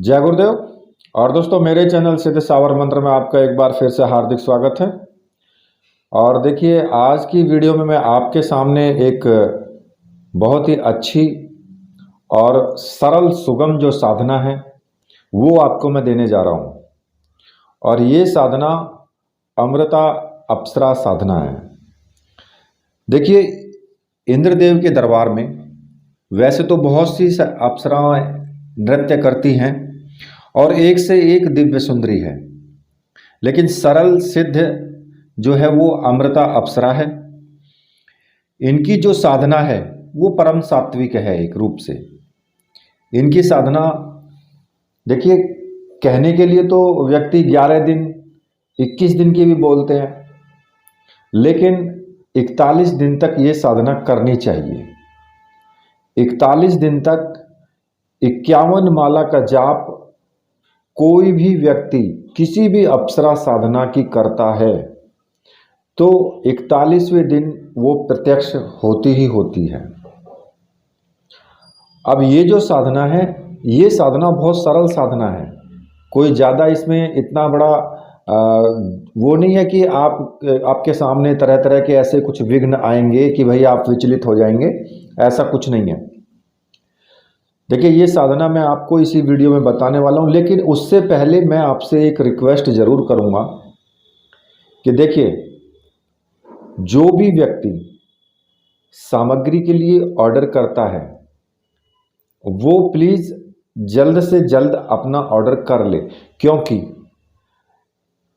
जय गुरुदेव। और दोस्तों, मेरे चैनल सिद्ध सावर मंत्र में आपका एक बार फिर से हार्दिक स्वागत है। और देखिए, आज की वीडियो में मैं आपके सामने एक बहुत ही अच्छी और सरल सुगम जो साधना है वो आपको मैं देने जा रहा हूँ। और ये साधना अमृता अप्सरा साधना है। देखिए, इंद्रदेव के दरबार में वैसे तो बहुत सी अप्सराएं नृत्य करती हैं और एक से एक दिव्य सुंदरी है, लेकिन सरल सिद्ध जो है वो अमृता अप्सरा है। इनकी जो साधना है वो परम सात्विक है। एक रूप से इनकी साधना देखिए, कहने के लिए तो व्यक्ति 11 दिन 21 दिन की भी बोलते हैं, लेकिन 41 दिन तक ये साधना करनी चाहिए। 41 दिन तक 51 माला का जाप कोई भी व्यक्ति किसी भी अप्सरा साधना की करता है तो 41वें दिन वो प्रत्यक्ष होती ही होती है। अब ये जो साधना है, ये साधना बहुत सरल साधना है। कोई ज़्यादा इसमें इतना बड़ा वो नहीं है कि आपके सामने तरह तरह के ऐसे कुछ विघ्न आएंगे कि भाई आप विचलित हो जाएंगे, ऐसा कुछ नहीं है। देखिए, ये साधना मैं आपको इसी वीडियो में बताने वाला हूँ, लेकिन उससे पहले मैं आपसे एक रिक्वेस्ट ज़रूर करूँगा कि देखिए, जो भी व्यक्ति सामग्री के लिए ऑर्डर करता है वो प्लीज़ जल्द से जल्द अपना ऑर्डर कर ले, क्योंकि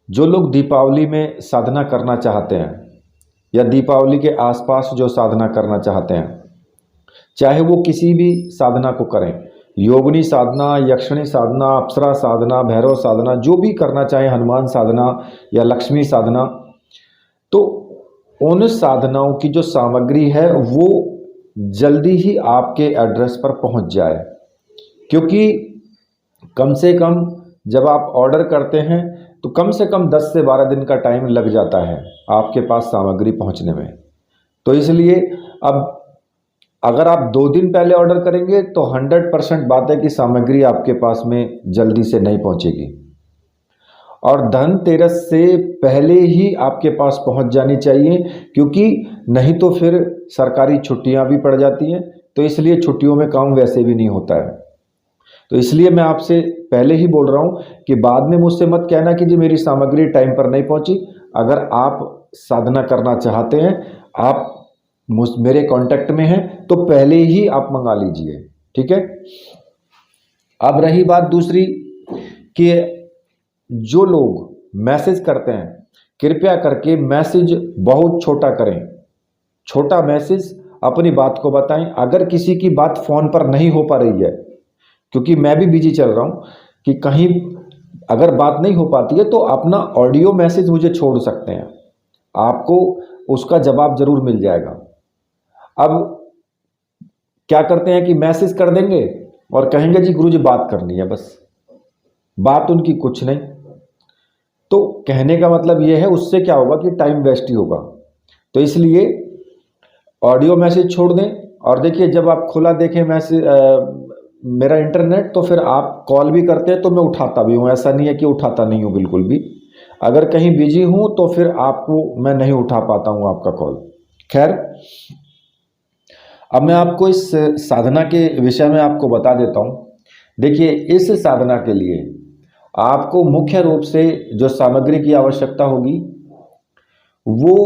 जो लोग दीपावली में साधना करना चाहते हैं या दीपावली के आसपास जो साधना करना चाहते हैं, चाहे वो किसी भी साधना को करें, योगिनी साधना, यक्षिणी साधना, अप्सरा साधना, भैरव साधना, जो भी करना चाहे, हनुमान साधना या लक्ष्मी साधना, तो उन साधनाओं की जो सामग्री है वो जल्दी ही आपके एड्रेस पर पहुंच जाए। क्योंकि कम से कम जब आप ऑर्डर करते हैं तो कम से कम 10 से 12 दिन का टाइम लग जाता है आपके पास सामग्री पहुंचने में। तो इसलिए अब अगर आप 2 दिन पहले ऑर्डर करेंगे तो 100% बात है कि सामग्री आपके पास में जल्दी से नहीं पहुंचेगी। और धनतेरस से पहले ही आपके पास पहुंच जानी चाहिए, क्योंकि नहीं तो फिर सरकारी छुट्टियां भी पड़ जाती हैं, तो इसलिए छुट्टियों में काम वैसे भी नहीं होता है। तो इसलिए मैं आपसे पहले ही बोल रहा हूं कि बाद में मुझसे मत कहना कि जी मेरी सामग्री टाइम पर नहीं पहुंची। अगर आप साधना करना चाहते हैं, आप मेरे कांटेक्ट में हैं, तो पहले ही आप मंगा लीजिए, ठीक है। अब रही बात दूसरी कि जो लोग मैसेज करते हैं, कृपया करके मैसेज बहुत छोटा करें। छोटा मैसेज, अपनी बात को बताएं। अगर किसी की बात फ़ोन पर नहीं हो पा रही है, क्योंकि मैं भी बिजी चल रहा हूं, कि कहीं अगर बात नहीं हो पाती है तो अपना ऑडियो मैसेज मुझे छोड़ सकते हैं, आपको उसका जवाब ज़रूर मिल जाएगा। अब क्या करते हैं कि मैसेज कर देंगे और कहेंगे जी गुरुजी बात करनी है, बस बात उनकी कुछ नहीं। तो कहने का मतलब ये है, उससे क्या होगा कि टाइम वेस्ट ही होगा। तो इसलिए ऑडियो मैसेज छोड़ दें। और देखिए, जब आप खुला देखें मैसेज मेरा इंटरनेट, तो फिर आप कॉल भी करते हैं तो मैं उठाता भी हूँ, ऐसा नहीं है कि उठाता नहीं हूँ, बिल्कुल भी। अगर कहीं बिजी हूँ तो फिर आपको मैं नहीं उठा पाता हूँ आपका कॉल। खैर, अब मैं आपको इस साधना के विषय में आपको बता देता हूँ। देखिए, इस साधना के लिए आपको मुख्य रूप से जो सामग्री की आवश्यकता होगी वो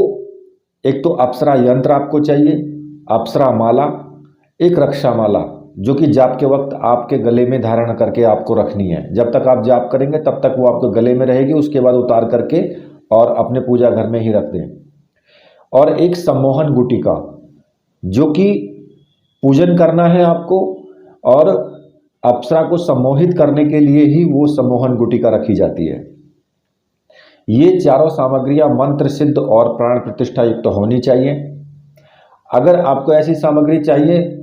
एक तो अप्सरा यंत्र आपको चाहिए, अप्सरा माला, एक रक्षा माला जो कि जाप के वक्त आपके गले में धारण करके आपको रखनी है। जब तक आप जाप करेंगे तब तक वो आपके गले में रहेगी, उसके बाद उतार करके और अपने पूजा घर में ही रख दें। और एक सम्मोहन गुटिका, जो कि पूजन करना है आपको, और अप्सरा को सम्मोहित करने के लिए ही वो सम्मोहन गुटिका रखी जाती है। ये चारों सामग्रियां मंत्र सिद्ध और प्राण प्रतिष्ठा युक्त तो होनी चाहिए। अगर आपको ऐसी सामग्री चाहिए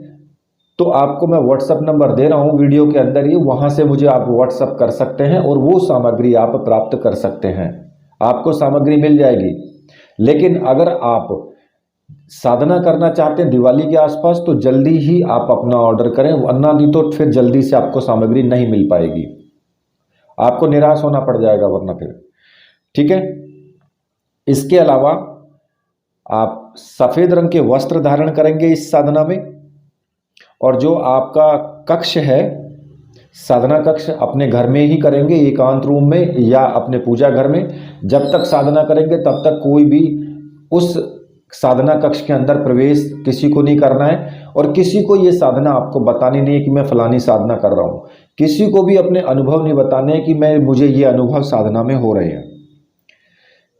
तो आपको मैं व्हाट्सएप नंबर दे रहा हूं वीडियो के अंदर ही, वहां से मुझे आप व्हाट्सएप कर सकते हैं और वो सामग्री आप प्राप्त कर सकते हैं। आपको सामग्री मिल जाएगी। लेकिन अगर आप साधना करना चाहते हैं दिवाली के आसपास, तो जल्दी ही आप अपना ऑर्डर करें, वरना नहीं तो फिर जल्दी से आपको सामग्री नहीं मिल पाएगी। आपको निराश होना पड़ जाएगा वरना फिर। ठीक है, इसके अलावा आप सफेद रंग के वस्त्र धारण करेंगे इस साधना में। और जो आपका कक्ष है, साधना कक्ष अपने घर में ही करेंगे, एकांत रूम में या अपने पूजा घर में। जब तक साधना करेंगे तब तक कोई भी उस साधना कक्ष के अंदर प्रवेश किसी को नहीं करना है, और किसी को ये साधना आपको बतानी नहीं है कि मैं फलानी साधना कर रहा हूँ। किसी को भी अपने अनुभव नहीं बताने हैं कि मुझे ये अनुभव साधना में हो रहे हैं।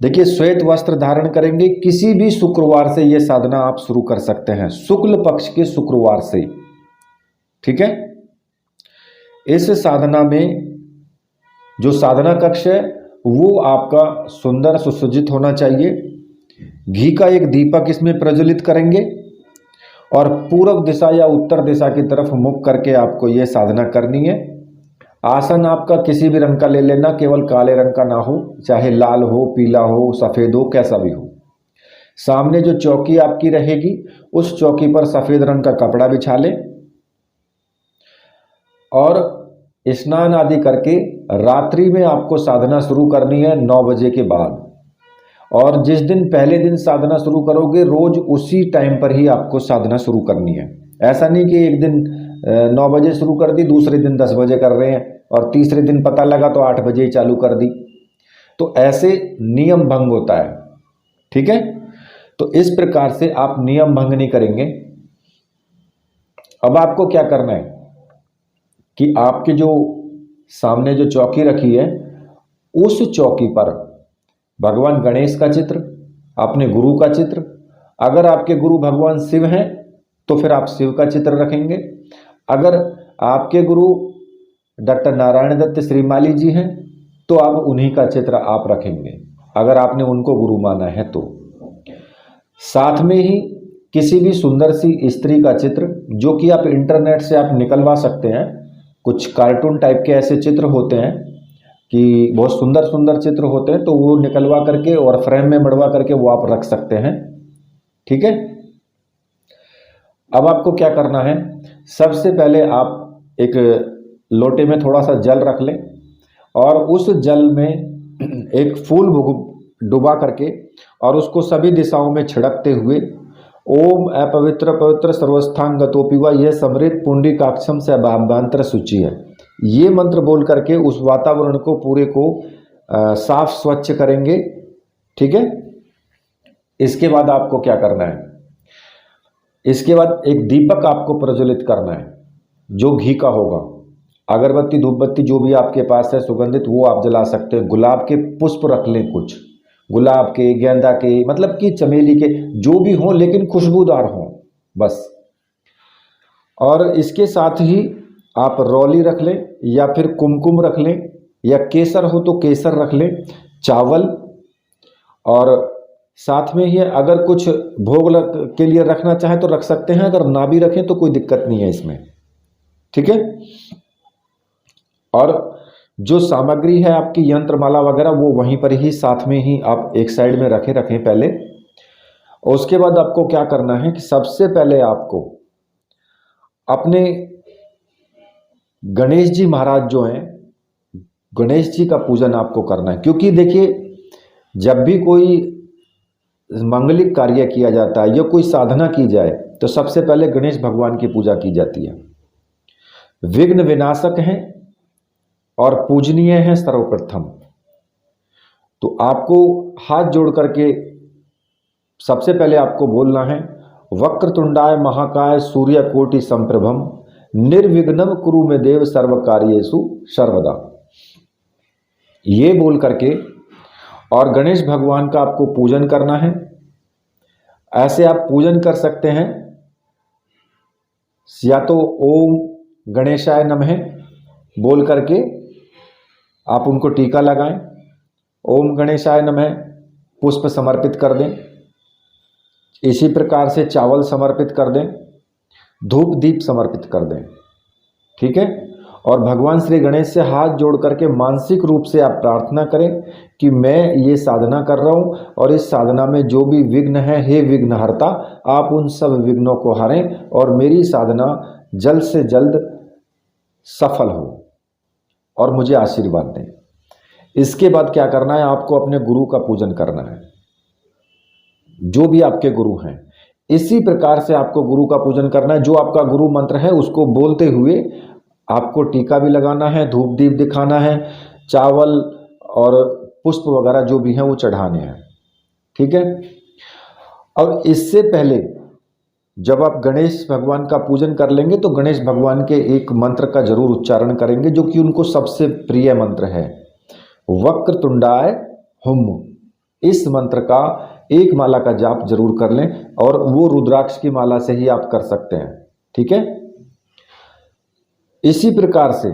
देखिए, श्वेत वस्त्र धारण करेंगे। किसी भी शुक्रवार से ये साधना आप शुरू कर सकते हैं, शुक्ल पक्ष के शुक्रवार से। ठीक है, इस साधना में जो साधना कक्ष है वो आपका सुंदर सुसज्जित होना चाहिए। घी का एक दीपक इसमें प्रज्वलित करेंगे और पूर्व दिशा या उत्तर दिशा की तरफ मुख करके आपको ये साधना करनी है। आसन आपका किसी भी रंग का ले लेना, केवल काले रंग का ना हो, चाहे लाल हो, पीला हो, सफ़ेद हो, कैसा भी हो। सामने जो चौकी आपकी रहेगी उस चौकी पर सफ़ेद रंग का कपड़ा बिछा लें और स्नान आदि करके रात्रि में आपको साधना शुरू करनी है 9 बजे के बाद। और जिस दिन पहले दिन साधना शुरू करोगे रोज उसी टाइम पर ही आपको साधना शुरू करनी है। ऐसा नहीं कि एक दिन 9 बजे शुरू कर दी, दूसरे दिन 10 बजे कर रहे हैं और तीसरे दिन पता लगा तो 8 बजे ही चालू कर दी, तो ऐसे नियम भंग होता है। ठीक है, तो इस प्रकार से आप नियम भंग नहीं करेंगे। अब आपको क्या करना है कि आपके जो सामने जो चौकी रखी है उस चौकी पर भगवान गणेश का चित्र, अपने गुरु का चित्र, अगर आपके गुरु भगवान शिव हैं तो फिर आप शिव का चित्र रखेंगे। अगर आपके गुरु डॉक्टर नारायण दत्त श्रीमाली जी हैं तो आप उन्हीं का चित्र आप रखेंगे, अगर आपने उनको गुरु माना है तो। साथ में ही किसी भी सुंदर सी स्त्री का चित्र, जो कि आप इंटरनेट से आप निकलवा सकते हैं। कुछ कार्टून टाइप के ऐसे चित्र होते हैं कि बहुत सुंदर सुंदर चित्र होते हैं, तो वो निकलवा करके और फ्रेम में मढ़वा करके वो आप रख सकते हैं। ठीक है, अब आपको क्या करना है, सबसे पहले आप एक लोटे में थोड़ा सा जल रख लें और उस जल में एक फूल डुबा करके और उसको सभी दिशाओं में छिड़कते हुए ओम अपवित्र पवित्र सर्वस्थांगतोपिवा यह समृत पुंडरीकाक्षम से अभावांतर सूची है, ये मंत्र बोल करके उस वातावरण को पूरे को साफ स्वच्छ करेंगे। ठीक है, इसके बाद आपको क्या करना है, इसके बाद एक दीपक आपको प्रज्वलित करना है जो घी का होगा। अगरबत्ती धूपबत्ती जो भी आपके पास है सुगंधित वो आप जला सकते हैं। गुलाब के पुष्प रख लें, कुछ गुलाब के, गेंदा के, मतलब कि चमेली के, जो भी हों लेकिन खुशबूदार हों बस। और इसके साथ ही आप रौली रख लें या फिर कुमकुम रख लें या केसर हो तो केसर रख लें, चावल, और साथ में ही अगर कुछ भोग के लिए रखना चाहें तो रख सकते हैं, अगर ना भी रखें तो कोई दिक्कत नहीं है इसमें। ठीक है, और जो सामग्री है आपकी यंत्रमाला वगैरह वो वहीं पर ही साथ में ही आप एक साइड में रखें पहले। और उसके बाद आपको क्या करना है कि सबसे पहले आपको अपने गणेश जी महाराज जो हैं, गणेश जी का पूजन आपको करना है। क्योंकि देखिए, जब भी कोई मांगलिक कार्य किया जाता है या कोई साधना की जाए तो सबसे पहले गणेश भगवान की पूजा की जाती है। विघ्न विनाशक हैं और पूजनीय है सर्वप्रथम। तो आपको हाथ जोड़ करके सबसे पहले आपको बोलना है वक्रतुंडाय महाकाय सूर्यकोटि संप्रभम निर्विघ्नं कुरु मे देव सर्व कार्येषु सर्वदा, ये बोल करके और गणेश भगवान का आपको पूजन करना है। ऐसे आप पूजन कर सकते हैं, या तो ओम गणेशाय नमः बोल करके आप उनको टीका लगाएं, ओम गणेशाय नमः पुष्प समर्पित कर दें, इसी प्रकार से चावल समर्पित कर दें, धूप दीप समर्पित कर दें। ठीक है, और भगवान श्री गणेश से हाथ जोड़ करके मानसिक रूप से आप प्रार्थना करें कि मैं ये साधना कर रहा हूँ और इस साधना में जो भी विघ्न है, हे विघ्नहर्ता, आप उन सब विघ्नों को हरें और मेरी साधना जल्द से जल्द सफल हो। और मुझे आशीर्वाद दें। इसके बाद क्या करना है, आपको अपने गुरु का पूजन करना है, जो भी आपके गुरु हैं। इसी प्रकार से आपको गुरु का पूजन करना है। जो आपका गुरु मंत्र है उसको बोलते हुए आपको टीका भी लगाना है, धूप दीप दिखाना है, चावल और पुष्प वगैरह जो भी हैं वो चढ़ाने हैं। ठीक है। अब इससे पहले जब आप गणेश भगवान का पूजन कर लेंगे तो गणेश भगवान के एक मंत्र का जरूर उच्चारण करेंगे, जो कि उनको सबसे प्रिय मंत्र है, वक्रतुंडाय हुम। इस मंत्र का एक माला का जाप जरूर कर लें, और वो रुद्राक्ष की माला से ही आप कर सकते हैं। ठीक है। इसी प्रकार से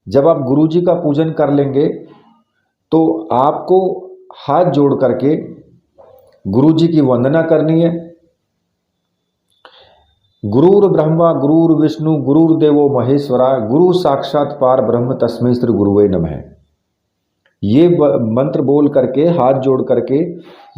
जब आप गुरु जी का पूजन कर लेंगे तो आपको हाथ जोड़ करके गुरु जी की वंदना करनी है। गुरुर ब्रह्मा गुरुर विष्णु गुरुर्देवो महेश्वरा गुरु साक्षात पार ब्रह्म तस्मै श्री गुरुवे नमः। ये मंत्र बोल करके हाथ जोड़ करके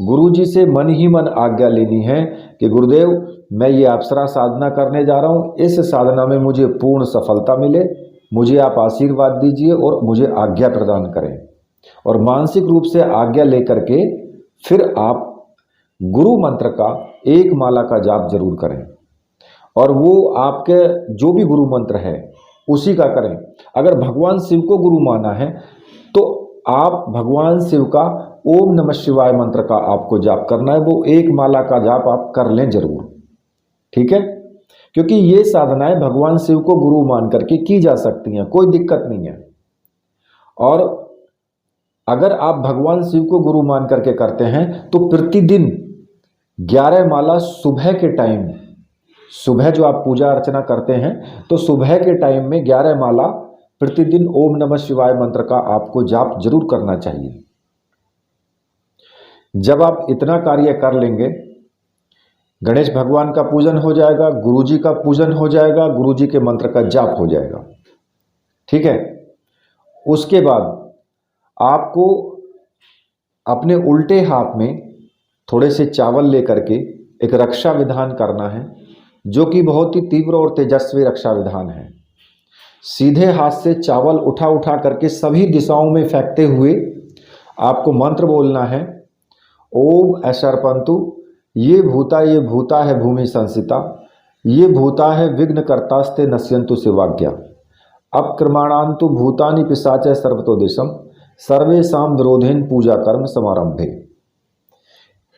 गुरु जी से मन ही मन आज्ञा लेनी है कि गुरुदेव मैं ये अप्सरा साधना करने जा रहा हूँ, इस साधना में मुझे पूर्ण सफलता मिले, मुझे आप आशीर्वाद दीजिए और मुझे आज्ञा प्रदान करें। और मानसिक रूप से आज्ञा लेकर के फिर आप गुरु मंत्र का एक माला का जाप जरूर करें, और वो आपके जो भी गुरु मंत्र है उसी का करें। अगर भगवान शिव को गुरु माना है तो आप भगवान शिव का ओम नमः शिवाय मंत्र का आपको जाप करना है, वो एक माला का जाप आप कर लें जरूर। ठीक है। क्योंकि ये साधनाएं भगवान शिव को गुरु मान करके की जा सकती हैं, कोई दिक्कत नहीं है। और अगर आप भगवान शिव को गुरु मान करके करते हैं तो प्रतिदिन 11 माला सुबह के टाइम, सुबह जो आप पूजा अर्चना करते हैं तो सुबह के टाइम में 11 माला प्रतिदिन ओम नमः शिवाय मंत्र का आपको जाप जरूर करना चाहिए। जब आप इतना कार्य कर लेंगे, गणेश भगवान का पूजन हो जाएगा, गुरुजी का पूजन हो जाएगा, गुरुजी के मंत्र का जाप हो जाएगा। ठीक है। उसके बाद आपको अपने उल्टे हाथ में थोड़े से चावल लेकर के एक रक्षा विधान करना है, जो कि बहुत ही तीव्र और तेजस्वी रक्षा विधान है। सीधे हाथ से चावल उठा उठा करके सभी दिशाओं में फेंकते हुए आपको मंत्र बोलना है, ओम ऐशर्पंतु ये भूता है भूमि संसिता, ये भूता है विघ्न कर्तास्ते नश्यंतु शिवाज्ञा, अक्रमणांतु भूतानि पिशाच सर्वतो दिशम सर्वेषां विरोधेन पूजा कर्म समारंभे।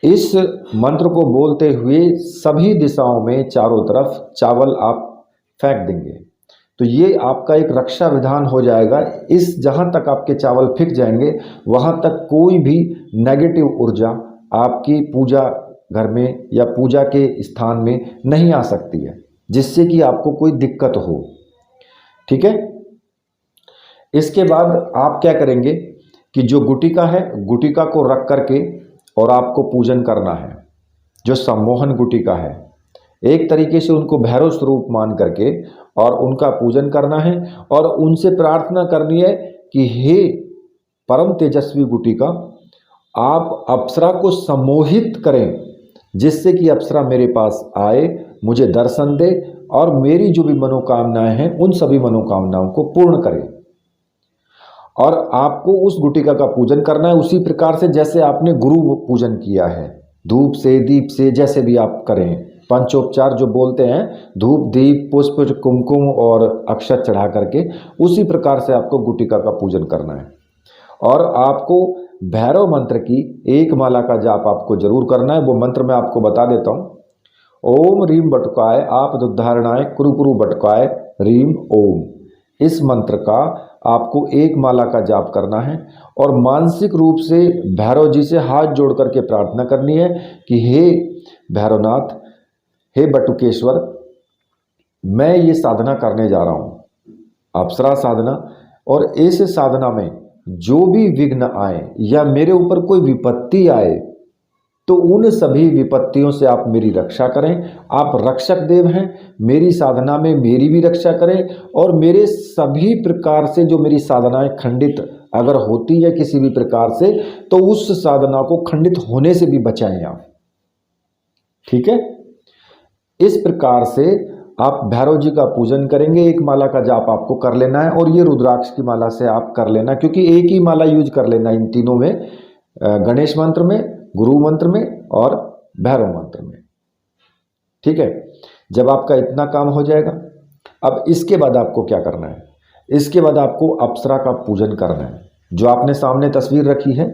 इस मंत्र को बोलते हुए सभी दिशाओं में चारों तरफ चावल आप फेंक देंगे, तो ये आपका एक रक्षा विधान हो जाएगा। इस जहाँ तक आपके चावल फेंक जाएंगे वहाँ तक कोई भी नेगेटिव ऊर्जा आपकी पूजा घर में या पूजा के स्थान में नहीं आ सकती है, जिससे कि आपको कोई दिक्कत हो। ठीक है। इसके बाद आप क्या करेंगे कि जो गुटिका है, गुटिका को रख करके और आपको पूजन करना है। जो सम्मोहन गुटिका है, एक तरीके से उनको भैरव स्वरूप मान करके और उनका पूजन करना है, और उनसे प्रार्थना करनी है कि हे परम तेजस्वी गुटिका, आप अप्सरा को सम्मोहित करें, जिससे कि अप्सरा मेरे पास आए, मुझे दर्शन दे और मेरी जो भी मनोकामनाएं हैं उन सभी मनोकामनाओं को पूर्ण करे। और आपको उस गुटिका का पूजन करना है उसी प्रकार से जैसे आपने गुरु पूजन किया है, धूप से दीप से, जैसे भी आप करें, पंचोपचार जो बोलते हैं, धूप दीप पुष्प कुमकुम और अक्षत चढ़ा करके, उसी प्रकार से आपको गुटिका का पूजन करना है। और आपको भैरव मंत्र की एक माला का जाप आपको जरूर करना है। वो मंत्र मैं आपको बता देता हूँ। ओम रीम बटुकाय आप उद्धारणाय कुरु कुरु बटुकाय रीम ओम। इस मंत्र का आपको एक माला का जाप करना है और मानसिक रूप से भैरव जी से हाथ जोड़ करके प्रार्थना करनी है कि हे भैरवनाथ, हे बटुकेश्वर, मैं ये साधना करने जा रहा हूँ, अप्सरा साधना, और इस साधना में जो भी विघ्न आए या मेरे ऊपर कोई विपत्ति आए तो उन सभी विपत्तियों से आप मेरी रक्षा करें। आप रक्षक देव हैं, मेरी साधना में मेरी भी रक्षा करें और मेरे सभी प्रकार से जो मेरी साधनाएं खंडित अगर होती है किसी भी प्रकार से, तो उस साधना को खंडित होने से भी बचाएं आप। ठीक है। इस प्रकार से आप भैरव जी का पूजन करेंगे, एक माला का जाप आपको कर लेना है और ये रुद्राक्ष की माला से आप कर लेना, क्योंकि एक ही माला यूज कर लेना इन तीनों में, गणेश मंत्र में, गुरु मंत्र में और भैरव मंत्र में। ठीक है, जब आपका इतना काम हो जाएगा, अब इसके बाद आपको क्या करना है, इसके बाद आपको अप्सरा का पूजन करना है। जो आपने सामने तस्वीर रखी है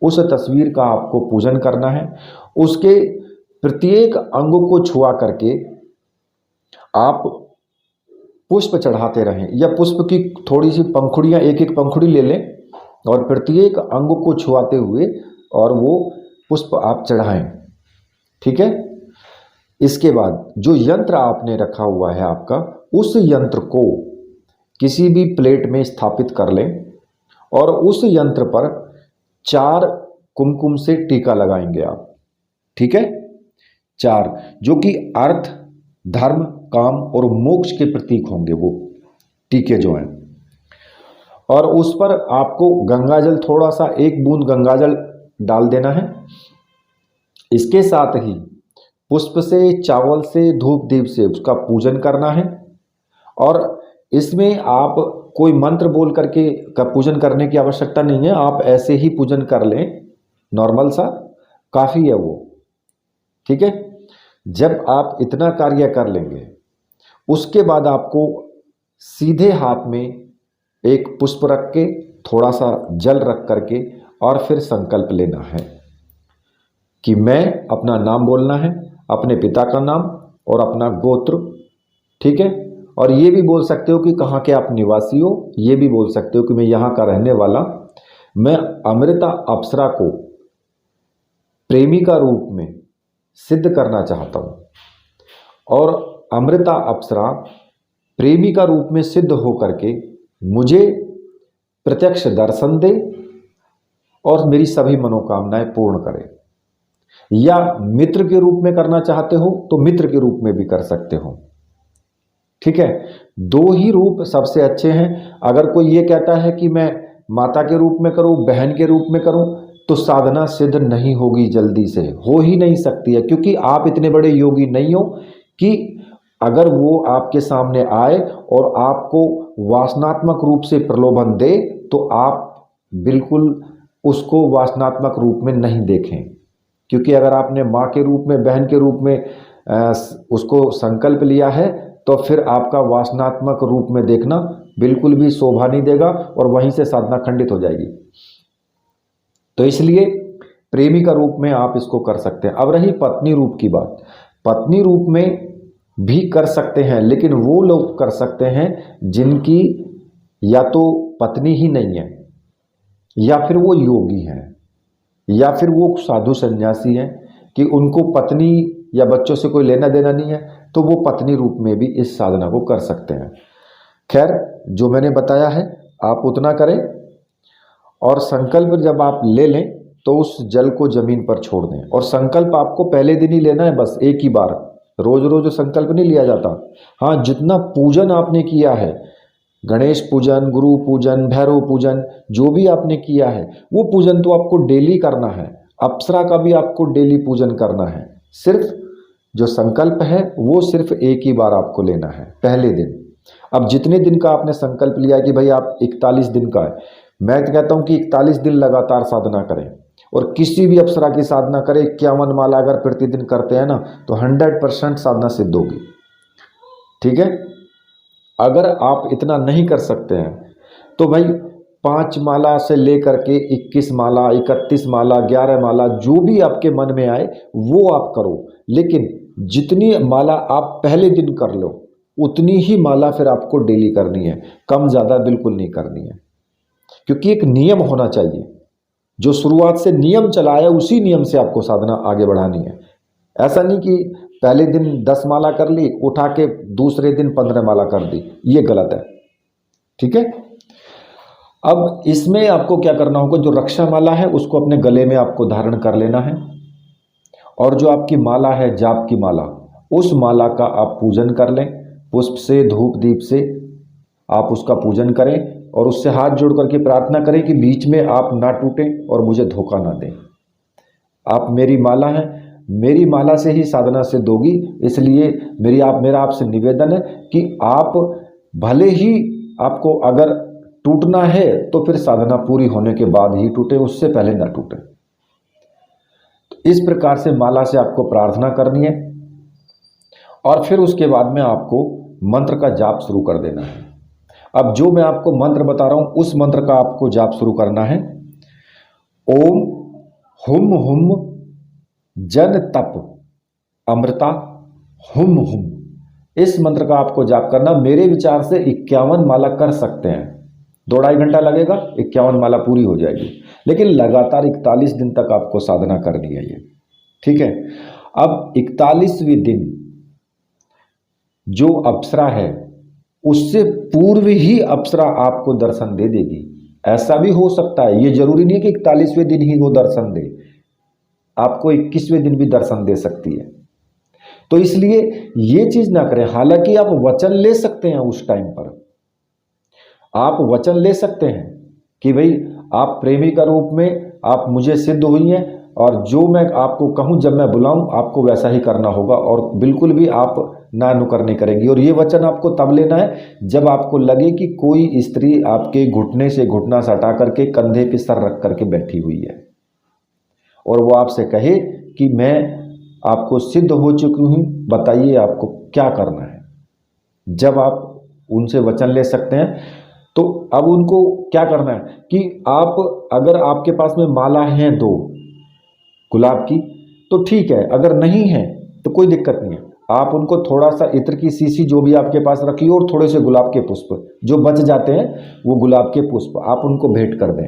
उस तस्वीर का आपको पूजन करना है। उसके प्रत्येक अंग को छुआ करके आप पुष्प चढ़ाते रहें, या पुष्प की थोड़ी सी पंखुड़ियाँ, एक एक पंखुड़ी ले लें और प्रत्येक अंग को छुआते हुए और वो पुष्प आप चढ़ाएं। ठीक है, इसके बाद जो यंत्र आपने रखा हुआ है आपका, उस यंत्र को किसी भी प्लेट में स्थापित कर लें और उस यंत्र पर 4 कुमकुम से टीका लगाएंगे आप। ठीक है, 4, जो कि अर्थ, धर्म, काम और मोक्ष के प्रतीक होंगे वो टीके जो हैं। और उस पर आपको गंगाजल, थोड़ा सा 1 बूंद गंगाजल डाल देना है। इसके साथ ही पुष्प से, चावल से, धूप दीप से उसका पूजन करना है। और इसमें आप कोई मंत्र बोल करके का पूजन करने की आवश्यकता नहीं है, आप ऐसे ही पूजन कर लें, नॉर्मल सा काफ़ी है वो। ठीक है, जब आप इतना कार्य कर लेंगे, उसके बाद आपको सीधे हाथ में एक पुष्प रख के, थोड़ा सा जल रख करके और फिर संकल्प लेना है कि मैं, अपना नाम बोलना है, अपने पिता का नाम और अपना गोत्र। ठीक है, और ये भी बोल सकते हो कि कहाँ के आप निवासी हो, ये भी बोल सकते हो कि मैं यहाँ का रहने वाला, मैं अमृता अप्सरा को प्रेमिका रूप में सिद्ध करना चाहता हूँ और अमृता अप्सरा प्रेमिका रूप में सिद्ध हो करके मुझे प्रत्यक्ष दर्शन दे और मेरी सभी मनोकामनाएं पूर्ण करे। या मित्र के रूप में करना चाहते हो तो मित्र के रूप में भी कर सकते हो। ठीक है, 2 ही रूप सबसे अच्छे हैं। अगर कोई ये कहता है कि मैं माता के रूप में करूं, बहन के रूप में करूं, तो साधना सिद्ध नहीं होगी, जल्दी से हो ही नहीं सकती है, क्योंकि आप इतने बड़े योगी नहीं हो कि अगर वो आपके सामने आए और आपको वासनात्मक रूप से प्रलोभन दे तो आप बिल्कुल उसको वासनात्मक रूप में नहीं देखें। क्योंकि अगर आपने माँ के रूप में, बहन के रूप में उसको संकल्प लिया है, तो फिर आपका वासनात्मक रूप में देखना बिल्कुल भी शोभा नहीं देगा और वहीं से साधना खंडित हो जाएगी। तो इसलिए प्रेमी का रूप में आप इसको कर सकते हैं। अब रही पत्नी रूप की बात, पत्नी रूप में भी कर सकते हैं, लेकिन वो लोग कर सकते हैं जिनकी या तो पत्नी ही नहीं है, या फिर वो योगी हैं, या फिर वो साधु सन्यासी हैं कि उनको पत्नी या बच्चों से कोई लेना देना नहीं है, तो वो पत्नी रूप में भी इस साधना को कर सकते हैं। खैर, जो मैंने बताया है आप उतना करें और संकल्प जब आप ले लें तो उस जल को जमीन पर छोड़ दें। और संकल्प आपको पहले दिन ही लेना है, बस एक ही बार, रोज रोज संकल्प नहीं लिया जाता। हाँ, जितना पूजन आपने किया है, गणेश पूजन, गुरु पूजन, भैरव पूजन, जो भी आपने किया है वो पूजन तो आपको डेली करना है। अप्सरा का भी आपको डेली पूजन करना है। सिर्फ जो संकल्प है वो सिर्फ एक ही बार आपको लेना है, पहले दिन। अब जितने दिन का आपने संकल्प लिया है कि भाई आप 41 दिन का है, मैं तो कहता हूँ कि 41 दिन लगातार साधना करें और किसी भी अप्सरा की साधना करें। 51 माला अगर प्रतिदिन करते हैं ना तो 100% साधना सिद्ध होगी। ठीक है, अगर आप इतना नहीं कर सकते हैं तो भाई 5 माला से लेकर के 21 माला, 31 माला, 11 माला, जो भी आपके मन में आए वो आप करो। लेकिन जितनी माला आप पहले दिन कर लो उतनी ही माला फिर आपको डेली करनी है, कम ज़्यादा बिल्कुल नहीं करनी है। क्योंकि एक नियम होना चाहिए, जो शुरुआत से नियम चला है उसी नियम से आपको साधना आगे बढ़ानी है। ऐसा नहीं कि पहले दिन 10 माला कर ली, उठा के दूसरे दिन 15 माला कर दी, ये गलत है। ठीक है, अब इसमें आपको क्या करना होगा, जो रक्षा माला है उसको अपने गले में आपको धारण कर लेना है और जो आपकी माला है, जाप की माला, उस माला का आप पूजन कर लें। पुष्प से, धूप दीप से आप उसका पूजन करें और उससे हाथ जोड़ करके प्रार्थना करें कि बीच में आप ना टूटें और मुझे धोखा ना दें। आप मेरी माला हैं, मेरी माला से ही साधना सिद्ध होगी। इसलिए मेरा आपसे निवेदन है कि आप भले ही आपको अगर टूटना है तो फिर साधना पूरी होने के बाद ही टूटे, उससे पहले ना टूटे। तो इस प्रकार से माला से आपको प्रार्थना करनी है और फिर उसके बाद में आपको मंत्र का जाप शुरू कर देना है। अब जो मैं आपको मंत्र बता रहा हूं उस मंत्र का आपको जाप शुरू करना है। ओम हुम हुम जन तप अमृता हुम हुम, इस मंत्र का आपको जाप करना। मेरे विचार से 51 माला कर सकते हैं, 2-2.5 घंटा लगेगा, 51 माला पूरी हो जाएगी। लेकिन लगातार 41 दिन तक आपको साधना करनी है ये, ठीक है। अब 41वें दिन जो अप्सरा है उससे पूर्व ही अप्सरा आपको दर्शन दे देगी। ऐसा भी हो सकता है, ये जरूरी नहीं है कि 41वें दिन ही वो दर्शन दे, आपको 21वें दिन भी दर्शन दे सकती है। तो इसलिए ये चीज ना करें। हालांकि आप वचन ले सकते हैं, उस टाइम पर आप वचन ले सकते हैं कि भाई आप प्रेमी का रूप में आप मुझे सिद्ध हुई हैं और जो मैं आपको कहूं जब मैं बुलाऊं आपको वैसा ही करना होगा और बिल्कुल भी आप ना नुकर नहीं करेंगी। और ये वचन आपको तब लेना है जब आपको लगे कि कोई स्त्री आपके घुटने से घुटना सटा करके कंधे पे सर रख करके बैठी हुई है और वो आपसे कहे कि मैं आपको सिद्ध हो चुकी हूं, बताइए आपको क्या करना है। जब आप उनसे वचन ले सकते हैं तो अब उनको क्या करना है कि आप अगर आपके पास में माला है 2 गुलाब की तो ठीक है, अगर नहीं है तो कोई दिक्कत नहीं है। आप उनको थोड़ा सा इत्र की शीशी जो भी आपके पास रखी हो और थोड़े से गुलाब के पुष्प जो बच जाते हैं, वो गुलाब के पुष्प आप उनको भेंट कर दें,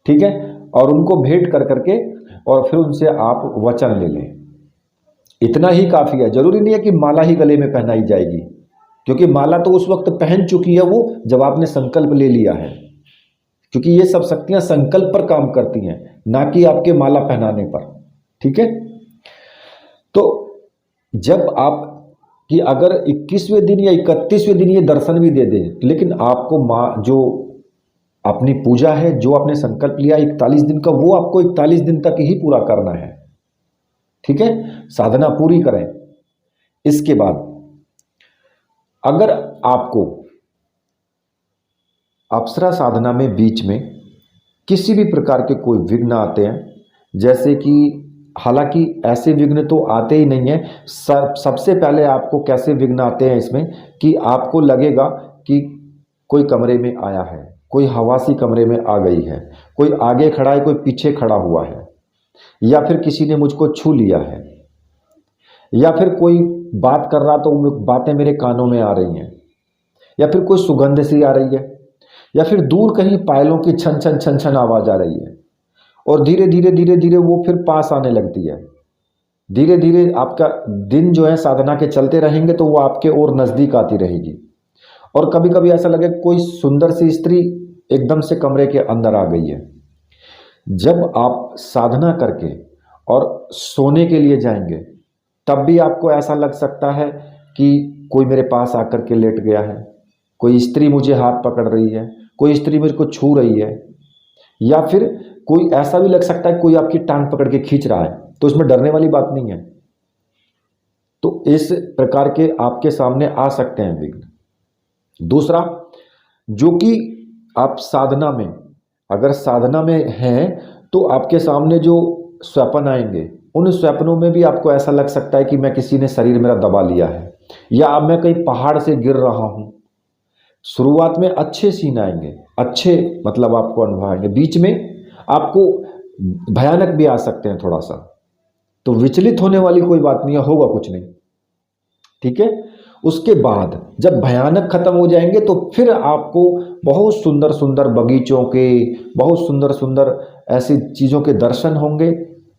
ठीक है। और उनको भेंट कर करके और फिर उनसे आप वचन ले लें। इतना ही काफी है, जरूरी नहीं है कि माला ही गले में पहनाई जाएगी, क्योंकि माला तो उस वक्त पहन चुकी है वो जब आपने संकल्प ले लिया है। क्योंकि ये सब शक्तियां संकल्प पर काम करती हैं, ना कि आपके माला पहनाने पर, ठीक है। तो जब आप कि अगर 21वें दिन या 31वें दिन ये दर्शन भी दे दे, लेकिन आपको माँ जो अपनी पूजा है, जो आपने संकल्प लिया 41 दिन का, वो आपको 41 दिन तक ही पूरा करना है, ठीक है। साधना पूरी करें। इसके बाद अगर आपको अप्सरा साधना में बीच में किसी भी प्रकार के कोई विघ्न आते हैं, जैसे कि हालांकि ऐसे विघ्न तो आते ही नहीं है। सबसे पहले आपको कैसे विघ्न आते हैं इसमें कि आपको लगेगा कि कोई कमरे में आया है, कोई हवासी कमरे में आ गई है, कोई आगे खड़ा है, कोई पीछे खड़ा हुआ है, या फिर किसी ने मुझको छू लिया है, या फिर कोई बात कर रहा तो वो बातें मेरे कानों में आ रही हैं, या फिर कोई सुगंध सी आ रही है, या फिर दूर कहीं पायलों की छन छन छन छन आवाज आ रही है और धीरे धीरे धीरे धीरे वो फिर पास आने लगती है। धीरे धीरे आपका दिन जो है साधना के चलते रहेंगे तो वो आपके और नजदीक आती रहेगी। और कभी कभी ऐसा लगे कोई सुंदर सी स्त्री एकदम से कमरे के अंदर आ गई है। जब आप साधना करके और सोने के लिए जाएंगे तब भी आपको ऐसा लग सकता है कि कोई मेरे पास आकर के लेट गया है, कोई स्त्री मुझे हाथ पकड़ रही है, कोई स्त्री मेरे को छू रही है, या फिर कोई ऐसा भी लग सकता है कोई आपकी टांग पकड़ के खींच रहा है। तो इसमें डरने वाली बात नहीं है। तो इस प्रकार के आपके सामने आ सकते हैं विघ्न। दूसरा, जो कि आप साधना में अगर साधना में हैं तो आपके सामने जो स्वप्न आएंगे उन स्वप्नों में भी आपको ऐसा लग सकता है कि मैं किसी ने शरीर मेरा दबा लिया है, या अब मैं कहीं पहाड़ से गिर रहा हूं। शुरुआत में अच्छे सीन आएंगे, अच्छे मतलब आपको अनुभव आएंगे, बीच में आपको भयानक भी आ सकते हैं थोड़ा सा। तो विचलित होने वाली कोई बात नहीं है, होगा कुछ नहीं, ठीक है। उसके बाद जब भयानक खत्म हो जाएंगे तो फिर आपको बहुत सुंदर सुंदर बगीचों के, बहुत सुंदर सुंदर ऐसी चीजों के दर्शन होंगे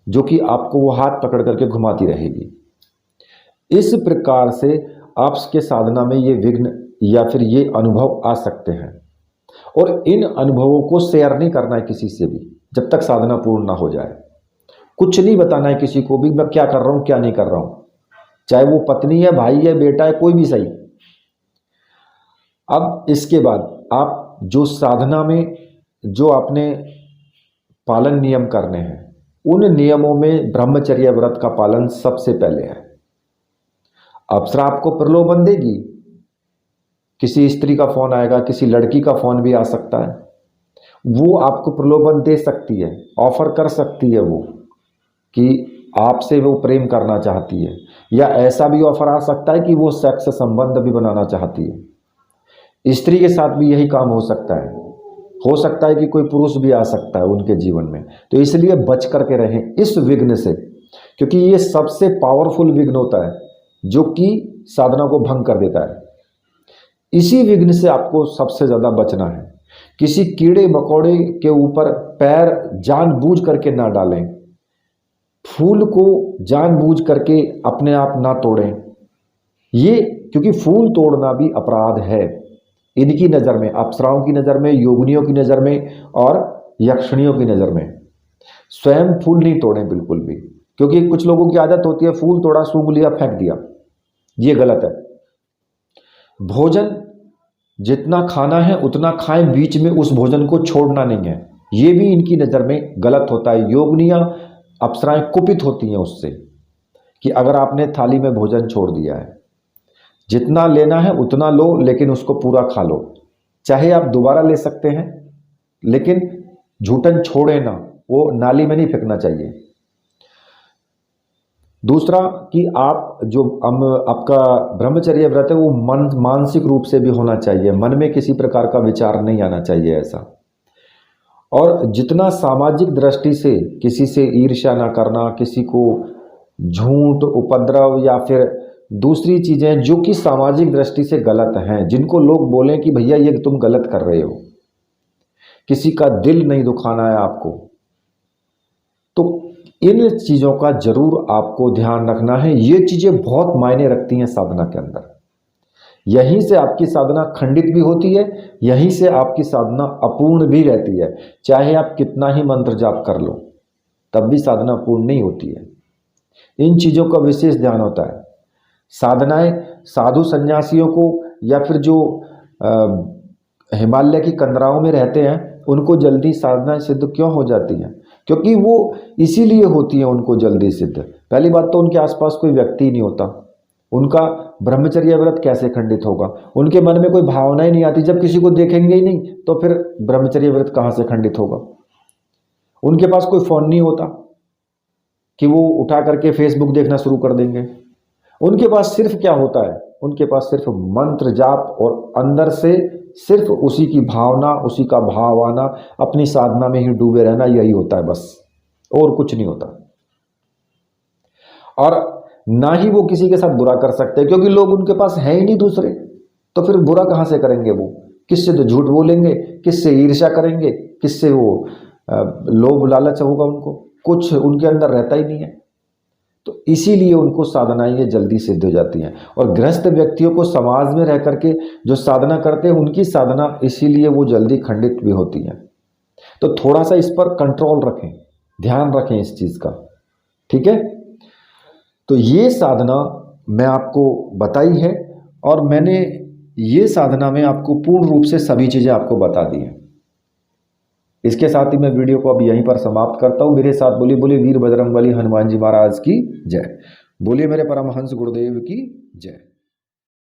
जो कि आपको वो हाथ पकड़ करके घुमाती रहेगी। इस प्रकार से आपके साधना में ये विघ्न या फिर ये अनुभव आ सकते हैं। और इन अनुभवों को शेयर नहीं करना है किसी से भी जब तक साधना पूर्ण ना हो जाए। कुछ नहीं बताना है किसी को भी, मैं क्या कर रहा हूं क्या नहीं कर रहा हूं, चाहे वो पत्नी है, भाई है, बेटा है, कोई भी सही। अब इसके बाद आप जो साधना में जो आपने पालन नियम करने हैं उन नियमों में ब्रह्मचर्य व्रत का पालन सबसे पहले है। अप्सरा आपको प्रलोभन देगी, किसी स्त्री का फोन आएगा, किसी लड़की का फोन भी आ सकता है, वो आपको प्रलोभन दे सकती है, ऑफर कर सकती है वो कि आपसे वो प्रेम करना चाहती है, या ऐसा भी ऑफर आ सकता है कि वो सेक्स संबंध भी बनाना चाहती है। स्त्री के साथ भी यही काम हो सकता है कि कोई पुरुष भी आ सकता है उनके जीवन में। तो इसलिए बच करके रहें इस विघ्न से, क्योंकि ये सबसे पावरफुल विघ्न होता है जो कि साधना को भंग कर देता है। इसी विघ्न से आपको सबसे ज्यादा बचना है। किसी कीड़े मकोड़े के ऊपर पैर जानबूझ करके ना डालें, फूल को जानबूझ करके अपने आप ना तोड़ें, ये क्योंकि फूल तोड़ना भी अपराध है इनकी नज़र में, अप्सराओं की नज़र में, योगिनियों की नज़र में और यक्षिणियों की नज़र में। स्वयं फूल नहीं तोड़ें बिल्कुल भी, क्योंकि कुछ लोगों की आदत होती है फूल तोड़ा, सूंघ लिया, फेंक दिया, ये गलत है। भोजन जितना खाना है उतना खाएं, बीच में उस भोजन को छोड़ना नहीं है, ये भी इनकी नज़र में गलत होता है। योगिनियाँ अप्सराएं कुपित होती हैं उससे कि अगर आपने थाली में भोजन छोड़ दिया है, जितना लेना है उतना लो, लेकिन उसको पूरा खा लो। चाहे आप दोबारा ले सकते हैं, लेकिन झूठन छोड़े ना, वो नाली में नहीं फेंकना चाहिए। दूसरा कि आप जो आपका ब्रह्मचर्य व्रत है वो मानसिक रूप से भी होना चाहिए, मन में किसी प्रकार का विचार नहीं आना चाहिए ऐसा। और जितना सामाजिक दृष्टि से किसी से ईर्ष्या ना करना, किसी को झूठ, उपद्रव या फिर दूसरी चीजें जो कि सामाजिक दृष्टि से गलत हैं, जिनको लोग बोलें कि भैया ये तुम गलत कर रहे हो, किसी का दिल नहीं दुखाना है आपको, तो इन चीजों का जरूर आपको ध्यान रखना है। ये चीजें बहुत मायने रखती हैं साधना के अंदर। यहीं से आपकी साधना खंडित भी होती है, यहीं से आपकी साधना अपूर्ण भी रहती है। चाहे आप कितना ही मंत्र जाप कर लो, तब भी साधना पूर्ण नहीं होती है। इन चीजों का विशेष ध्यान होता है। साधनाएं साधु सन्यासियों को या फिर जो हिमालय की कंदराओं में रहते हैं उनको जल्दी साधनाएं सिद्ध क्यों हो जाती हैं? क्योंकि वो इसीलिए होती हैं उनको जल्दी सिद्ध। पहली बात तो उनके आसपास कोई व्यक्ति नहीं होता, उनका ब्रह्मचर्य व्रत कैसे खंडित होगा? उनके मन में कोई भावना ही नहीं आती, जब किसी को देखेंगे ही नहीं तो फिर ब्रह्मचर्य व्रत कहाँ से खंडित होगा? उनके पास कोई फोन नहीं होता कि वो उठा करके फेसबुक देखना शुरू कर देंगे। उनके पास सिर्फ क्या होता है? उनके पास सिर्फ मंत्र जाप और अंदर से सिर्फ उसी की भावना, उसी का भाव आना, अपनी साधना में ही डूबे रहना, यही होता है बस, और कुछ नहीं होता। और ना ही वो किसी के साथ बुरा कर सकते, क्योंकि लोग उनके पास है ही नहीं दूसरे, तो फिर बुरा कहां से करेंगे? वो किससे तो झूठ बोलेंगे, किससे ईर्ष्या करेंगे, किससे वो लोभ लालच होगा, उनको कुछ उनके अंदर रहता ही नहीं है। तो इसीलिए उनको साधनाएं ये जल्दी सिद्ध हो जाती हैं। और गृहस्थ व्यक्तियों को समाज में रह करके जो साधना करते हैं उनकी साधना इसीलिए वो जल्दी खंडित भी होती है। तो थोड़ा सा इस पर कंट्रोल रखें, ध्यान रखें इस चीज का, ठीक है? तो ये साधना मैं आपको बताई है, और मैंने ये साधना में आपको पूर्ण रूप से सभी चीजें आपको बता दी हैं। इसके साथ ही मैं वीडियो को अब यहीं पर समाप्त करता हूँ। मेरे साथ बोलिए बोलिए वीर बजरंगबली हनुमान जी महाराज की जय। बोलिए मेरे परमहंस गुरुदेव की जय।